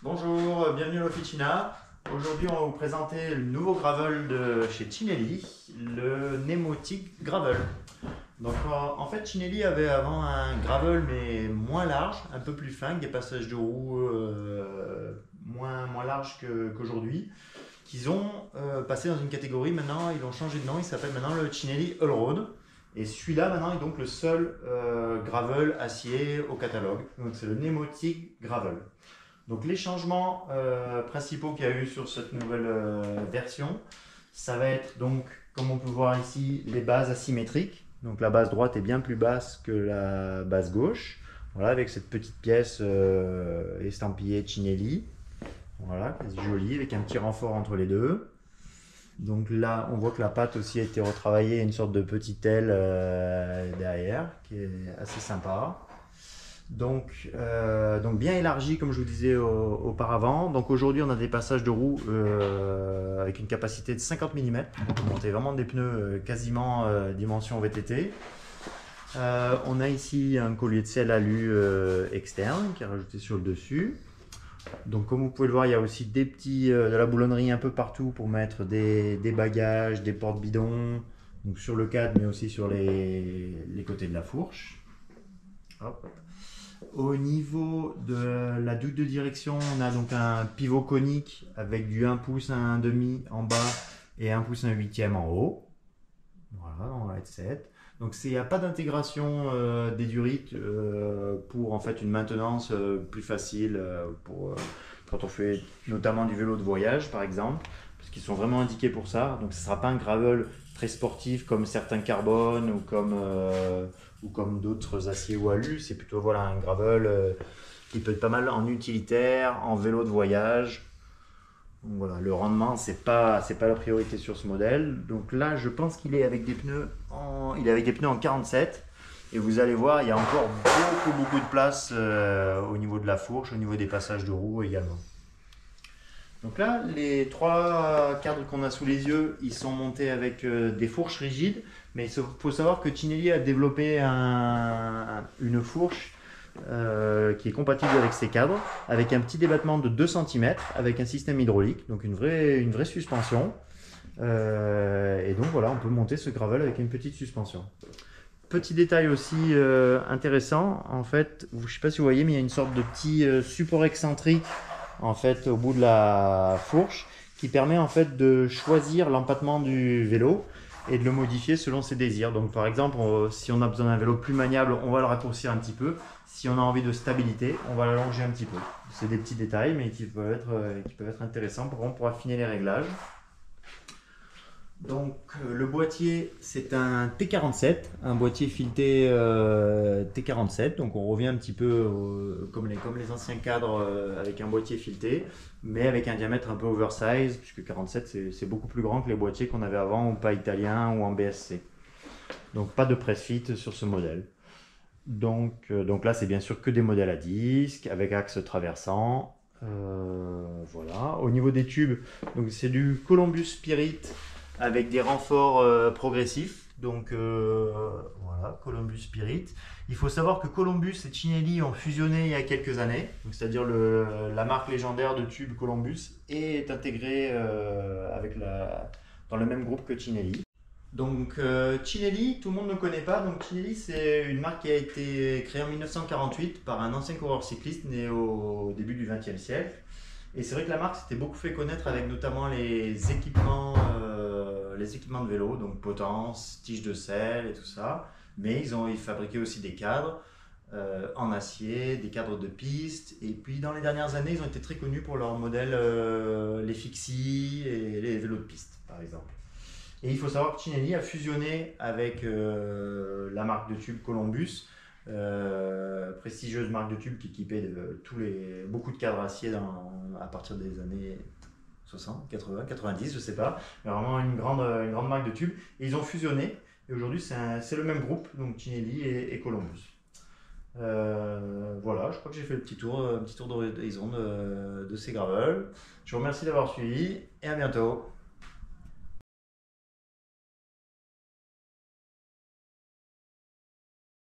Bonjour, bienvenue à l'Officina. Aujourd'hui, on va vous présenter le nouveau gravel de chez Cinelli, le Nemotic Gravel. Donc, en fait, Cinelli avait avant un gravel mais moins large, un peu plus fin, avec des passages de roues moins larges qu'aujourd'hui, qu'ils ont passé dans une catégorie maintenant, ils ont changé de nom, il s'appelle maintenant le Cinelli Allroad. Et celui-là maintenant est donc le seul gravel acier au catalogue. Donc c'est le Nemotic Gravel. Donc les changements principaux qu'il y a eu sur cette nouvelle version, ça va être donc, comme on peut voir ici, les bases asymétriques. Donc la base droite est bien plus basse que la base gauche. Voilà, avec cette petite pièce estampillée Cinelli. Voilà, c'est joli, avec un petit renfort entre les deux. Donc là, on voit que la patte aussi a été retravaillée, une sorte de petite aile derrière, qui est assez sympa. Donc bien élargi comme je vous disais auparavant. Donc aujourd'hui on a des passages de roues avec une capacité de 50 mm. On peut monter vraiment des pneus quasiment dimension VTT. On a ici un collier de selle alu externe qui est rajouté sur le dessus. Donc comme vous pouvez le voir, il y a aussi des petits de la boulonnerie un peu partout pour mettre des bagages, des porte-bidons, donc sur le cadre mais aussi sur les côtés de la fourche. Hop. Au niveau de la douille de direction, on a donc un pivot conique avec du 1 pouce, 1,5 en bas et 1 pouce, 1/8 en haut. Voilà, dans la headset. Donc il n'y a pas d'intégration des durites pour en fait une maintenance plus facile quand on fait notamment du vélo de voyage par exemple, parce qu'ils sont vraiment indiqués pour ça. Donc ce ne sera pas un gravel très sportif comme certains carbone ou comme d'autres aciers ou alu. C'est plutôt voilà, un gravel qui peut être pas mal en utilitaire, en vélo de voyage. Donc voilà, le rendement, c'est pas la priorité sur ce modèle. Donc là, je pense qu'il est avec des pneus en 47. Et vous allez voir, il y a encore beaucoup de place au niveau de la fourche, au niveau des passages de roues également. Donc là, les trois cadres qu'on a sous les yeux, ils sont montés avec des fourches rigides. Mais il faut savoir que Cinelli a développé une fourche qui est compatible avec ces cadres, avec un petit débattement de 2 cm, avec un système hydraulique, donc une vraie suspension. Et donc voilà, on peut monter ce gravel avec une petite suspension. Petit détail aussi intéressant, en fait, je ne sais pas si vous voyez, mais il y a une sorte de petit support excentrique en fait au bout de la fourche qui permet en fait de choisir l'empattement du vélo et de le modifier selon ses désirs. Donc par exemple, si on a besoin d'un vélo plus maniable, on va le raccourcir un petit peu. Si on a envie de stabilité, on va l'allonger un petit peu. C'est des petits détails, mais qui peuvent être intéressants pour affiner les réglages. Donc le boîtier, c'est un T47, un boîtier fileté T47. Donc on revient un petit peu comme les anciens cadres avec un boîtier fileté, mais avec un diamètre un peu oversize, puisque 47 c'est beaucoup plus grand que les boîtiers qu'on avait avant, ou pas italien ou en BSC. Donc pas de press fit sur ce modèle. Donc là c'est bien sûr que des modèles à disque, avec axe traversant. Voilà. Au niveau des tubes, c'est du Columbus Spirit avec des renforts progressifs. Donc voilà, Columbus Spirit. Il faut savoir que Columbus et Cinelli ont fusionné il y a quelques années. C'est-à-dire la marque légendaire de tubes Columbus est intégrée dans le même groupe que Cinelli. Donc Cinelli, tout le monde ne connaît pas. Donc Cinelli, c'est une marque qui a été créée en 1948 par un ancien coureur cycliste né au début du XXe siècle. Et c'est vrai que la marque s'était beaucoup fait connaître avec notamment les équipements de vélo, donc potence, tige de selle et tout ça. Mais ils fabriquaient aussi des cadres en acier, des cadres de piste. Et puis dans les dernières années, ils ont été très connus pour leurs modèles, les fixie et les vélos de piste, par exemple. Et il faut savoir que Cinelli a fusionné avec la marque de tubes Columbus, prestigieuse marque de tubes qui équipait beaucoup de cadres acier à partir des années 60, 80, 90, je sais pas, mais vraiment une grande marque de tubes. Et ils ont fusionné, et aujourd'hui c'est le même groupe, donc Cinelli et Columbus. Voilà, je crois que j'ai fait un petit tour d'horizon de ces gravels. Je vous remercie d'avoir suivi, et à bientôt.